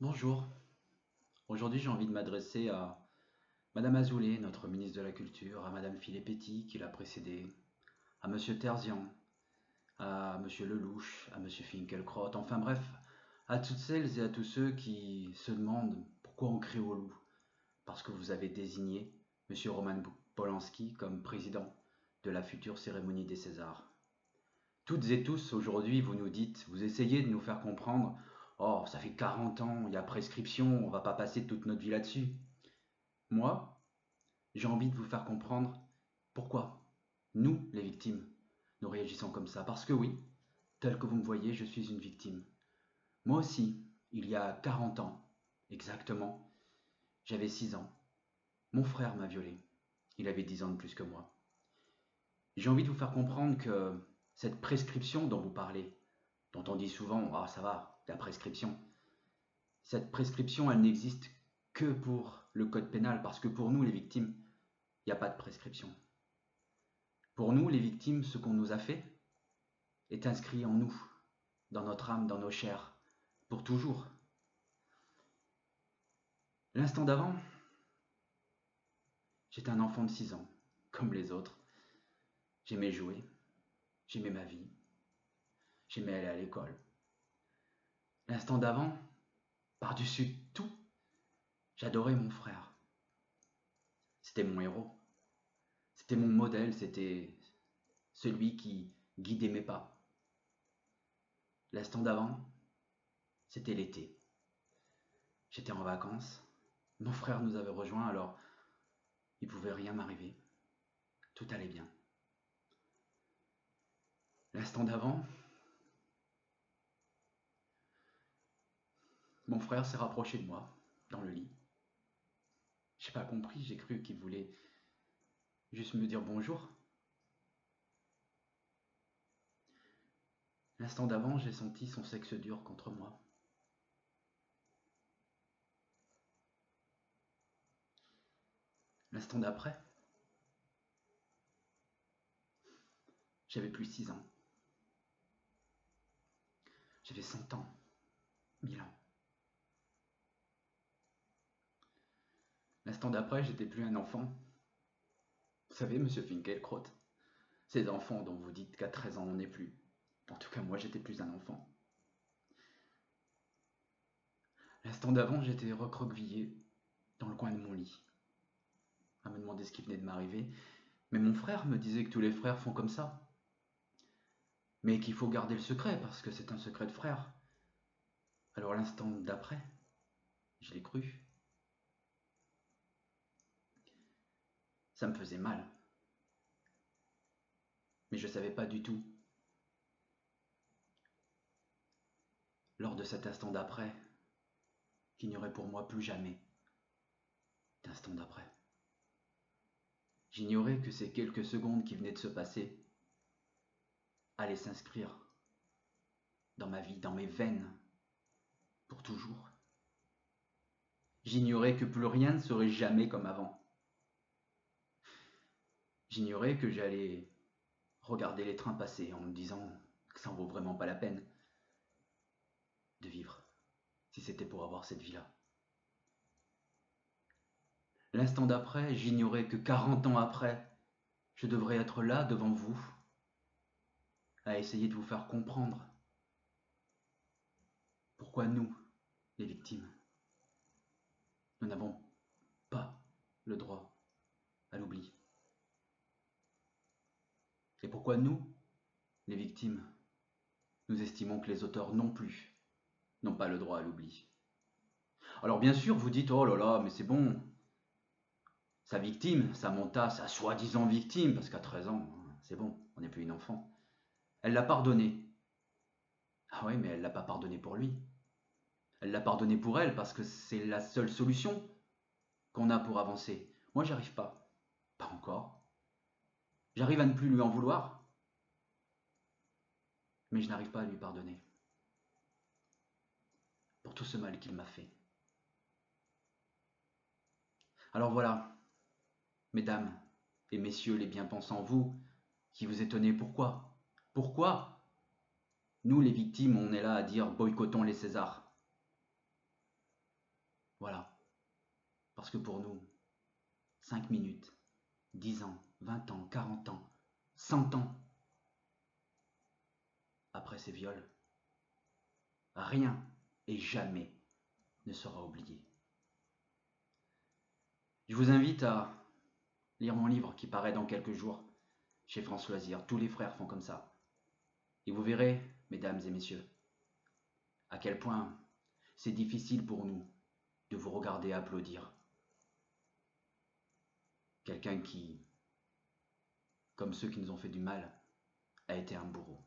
Bonjour, aujourd'hui j'ai envie de m'adresser à Madame Azoulay, notre ministre de la Culture, à Madame Filippetti qui l'a précédée, à Monsieur Terzian, à Monsieur Lelouch, à Monsieur Finkielkraut, enfin bref, à toutes celles et à tous ceux qui se demandent pourquoi on crie au loup, parce que vous avez désigné Monsieur Roman Polanski comme président de la future cérémonie des Césars. Toutes et tous, aujourd'hui, vous nous dites, vous essayez de nous faire comprendre, oh, ça fait 40 ans, il y a prescription, on va pas passer toute notre vie là-dessus. Moi, j'ai envie de vous faire comprendre pourquoi nous, les victimes, nous réagissons comme ça. Parce que oui, tel que vous me voyez, je suis une victime. Moi aussi, il y a 40 ans, exactement, j'avais 6 ans. Mon frère m'a violé. Il avait 10 ans de plus que moi. J'ai envie de vous faire comprendre que cette prescription dont vous parlez, dont on dit souvent ah ça va, la prescription, cette prescription, elle n'existe que pour le code pénal, parce que pour nous, les victimes, il n'y a pas de prescription. Pour nous, les victimes, ce qu'on nous a fait est inscrit en nous, dans notre âme, dans nos chairs, pour toujours. L'instant d'avant, j'étais un enfant de 6 ans, comme les autres. J'aimais jouer, j'aimais ma vie, j'aimais aller à l'école. L'instant d'avant, par-dessus tout, j'adorais mon frère. C'était mon héros, c'était mon modèle, c'était celui qui guidait mes pas. L'instant d'avant, c'était l'été. J'étais en vacances, mon frère nous avait rejoints, alors il ne pouvait rien m'arriver. Tout allait bien. L'instant d'avant, mon frère s'est rapproché de moi, dans le lit. J'ai pas compris, j'ai cru qu'il voulait juste me dire bonjour. L'instant d'avant, j'ai senti son sexe dur contre moi. L'instant d'après, j'avais plus 6 ans. J'avais 100 ans, 1000 ans. L'instant d'après, j'étais plus un enfant. Vous savez, monsieur Finkielkraut, ces enfants dont vous dites qu'à 13 ans on n'est plus. En tout cas, moi, j'étais plus un enfant. L'instant d'avant, j'étais recroquevillé dans le coin de mon lit, à me demander ce qui venait de m'arriver. Mais mon frère me disait que tous les frères font comme ça. Mais qu'il faut garder le secret, parce que c'est un secret de frère. Alors l'instant d'après, je l'ai cru. Ça me faisait mal. Mais je ne savais pas du tout, lors de cet instant d'après, qu'il n'y aurait pour moi plus jamais d'instant d'après. J'ignorais que ces quelques secondes qui venaient de se passer allaient s'inscrire dans ma vie, dans mes veines, pour toujours. J'ignorais que plus rien ne serait jamais comme avant. J'ignorais que j'allais regarder les trains passer en me disant que ça en vaut vraiment pas la peine de vivre, si c'était pour avoir cette vie-là. L'instant d'après, j'ignorais que 40 ans après, je devrais être là devant vous, à essayer de vous faire comprendre pourquoi nous, les victimes, nous n'avons pas le droit à l'oubli. Et pourquoi nous, les victimes, nous estimons que les auteurs non plus n'ont pas le droit à l'oubli. Alors bien sûr, vous dites, oh là là, mais c'est bon, sa victime, Samantha, sa soi-disant victime, parce qu'à 13 ans, c'est bon, on n'est plus une enfant, elle l'a pardonné. Ah oui, mais elle l'a pas pardonné pour lui. Elle l'a pardonné pour elle, parce que c'est la seule solution qu'on a pour avancer. Moi, j'y arrive pas. Pas encore. J'arrive à ne plus lui en vouloir, mais je n'arrive pas à lui pardonner pour tout ce mal qu'il m'a fait. Alors voilà, mesdames et messieurs les bien-pensants, vous qui vous étonnez pourquoi? Pourquoi nous, les victimes, on est là à dire boycottons les Césars? Voilà. Parce que pour nous, 5 minutes, 10 ans, 20 ans, 40 ans, 100 ans après ces viols, rien et jamais ne sera oublié. Je vous invite à lire mon livre qui paraît dans quelques jours chez France Loisirs. Tous les frères font comme ça. Et vous verrez, mesdames et messieurs, à quel point c'est difficile pour nous de vous regarder applaudir. Quelqu'un qui, comme ceux qui nous ont fait du mal, a été un bourreau.